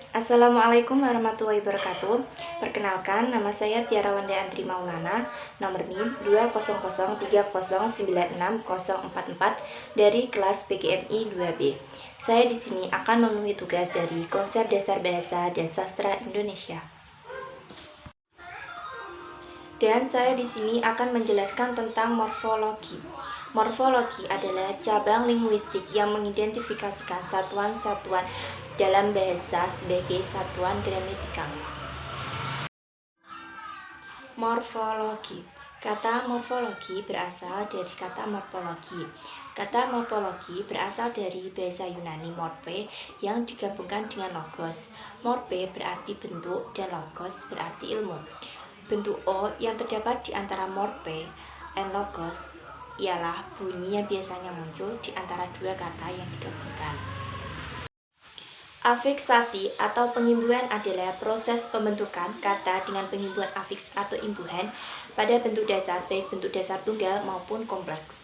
Assalamualaikum warahmatullahi wabarakatuh. Perkenalkan, nama saya Tiara Wanda Andri Maulana, nomor NIM 20030966044 dari kelas PGMI 2B. Saya di sini akan memenuhi tugas dari konsep dasar bahasa dan sastra Indonesia. Dan saya di sini akan menjelaskan tentang morfologi. Morfologi adalah cabang linguistik yang mengidentifikasikan satuan-satuan dalam bahasa sebagai satuan gramatikal. Morfologi. Kata morfologi berasal dari kata morfologi. Kata morfologi berasal dari bahasa Yunani morphe yang digabungkan dengan logos. Morphe berarti bentuk dan logos berarti ilmu. Bentuk O yang terdapat di antara morphe and logos ialah bunyi yang biasanya muncul di antara dua kata yang digabungkan. Afiksasi atau pengimbuhan adalah proses pembentukan kata dengan pengimbuhan afiks atau imbuhan pada bentuk dasar, baik bentuk dasar tunggal maupun kompleks.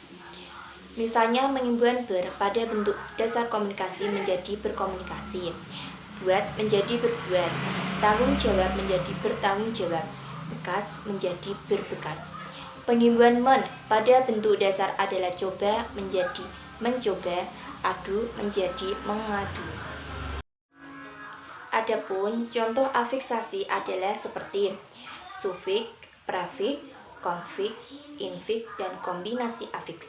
Misalnya mengimbuhan ber pada bentuk dasar komunikasi menjadi berkomunikasi, buat menjadi berbuat, tanggung jawab menjadi bertanggung jawab, bekas menjadi berbekas. Pengimbuhan men pada bentuk dasar adalah coba menjadi mencoba, adu menjadi mengadu. Adapun contoh afiksasi adalah seperti sufiks, prefiks, konfiks, infiks, dan kombinasi afiks.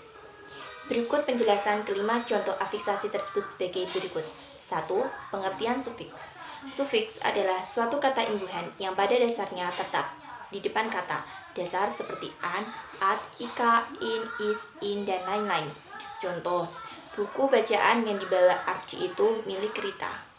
Berikut penjelasan kelima contoh afiksasi tersebut sebagai berikut. 1. Pengertian sufiks. Sufiks adalah suatu kata imbuhan yang pada dasarnya tetap di depan kata dasar seperti an, at, ika, in, is, in, dan lain-lain. Contoh, buku bacaan yang dibawa Archie itu milik Rita.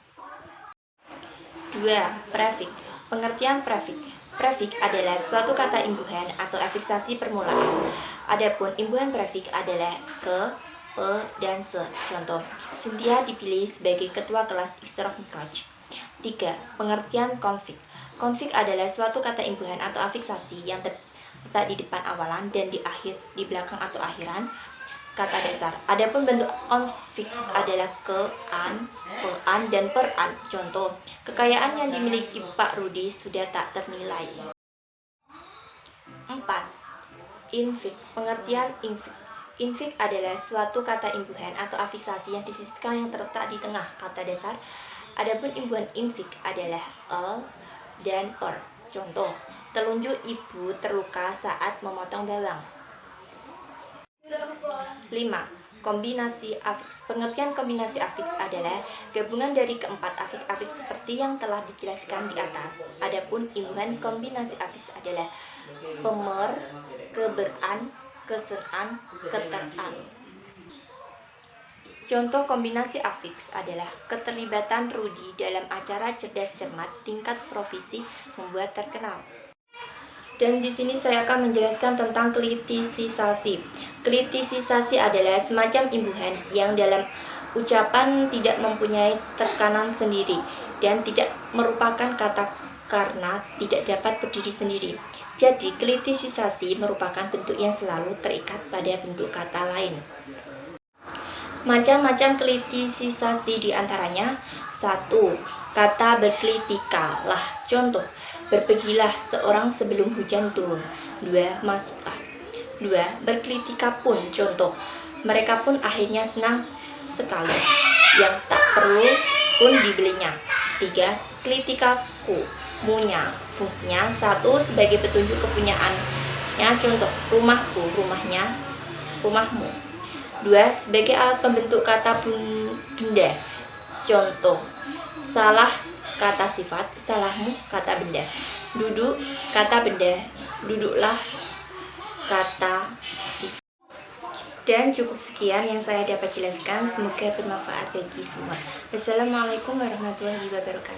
2. Prefiks. Pengertian prefiks. Prefiks adalah suatu kata imbuhan atau afiksasi permulaan. Adapun imbuhan prefiks adalah ke, pe, dan se. Contoh, Cynthia dipilih sebagai ketua kelas Isroh Mikraj. 3. Pengertian konfiks. Konfiks adalah suatu kata imbuhan atau afiksasi yang terletak di depan awalan dan di belakang atau akhiran kata dasar. Adapun bentuk konfiks adalah ke, an, pe, an, dan per an. Contoh, kekayaan yang dimiliki Pak Rudi sudah tak ternilai. 4. Infiks. Pengertian infiks. Infiks adalah suatu kata imbuhan atau afiksasi yang disisipkan yang terletak di tengah kata dasar. Adapun imbuhan infiks adalah el dan per. Contoh, telunjuk ibu terluka saat memotong bawang. 5. Kombinasi afiks. Pengertian kombinasi afiks adalah gabungan dari keempat afiks-afiks seperti yang telah dijelaskan di atas. Adapun imbuhan kombinasi afiks adalah pemer, keberan, keseran, keteran. Contoh kombinasi afiks adalah keterlibatan Rudi dalam acara cerdas cermat tingkat provinsi membuat terkenal. Dan di sini saya akan menjelaskan tentang kritisisasi. Kritisisasi adalah semacam imbuhan yang dalam ucapan tidak mempunyai tekanan sendiri dan tidak merupakan kata karena tidak dapat berdiri sendiri. Jadi, kritisisasi merupakan bentuk yang selalu terikat pada bentuk kata lain. Macam-macam kritisisasi diantaranya 1. Kata berkritika lah. Contoh, berpergilah seorang sebelum hujan turun. 2. Masuklah. 2. Berkritika pun. Contoh, mereka pun akhirnya senang sekali. Yang tak perlu pun dibelinya. 3. Kritikaku. Munya. Fungsinya 1. Sebagai petunjuk kepunyaannya. Contoh, rumahku, rumahnya, rumahmu. 2. Sebagai alat pembentuk kata benda. Contoh, salah kata sifat, salahmu kata benda. Duduk kata benda, duduklah kata sifat. Dan cukup sekian yang saya dapat jelaskan. Semoga bermanfaat bagi semua. Wassalamualaikum warahmatullahi wabarakatuh.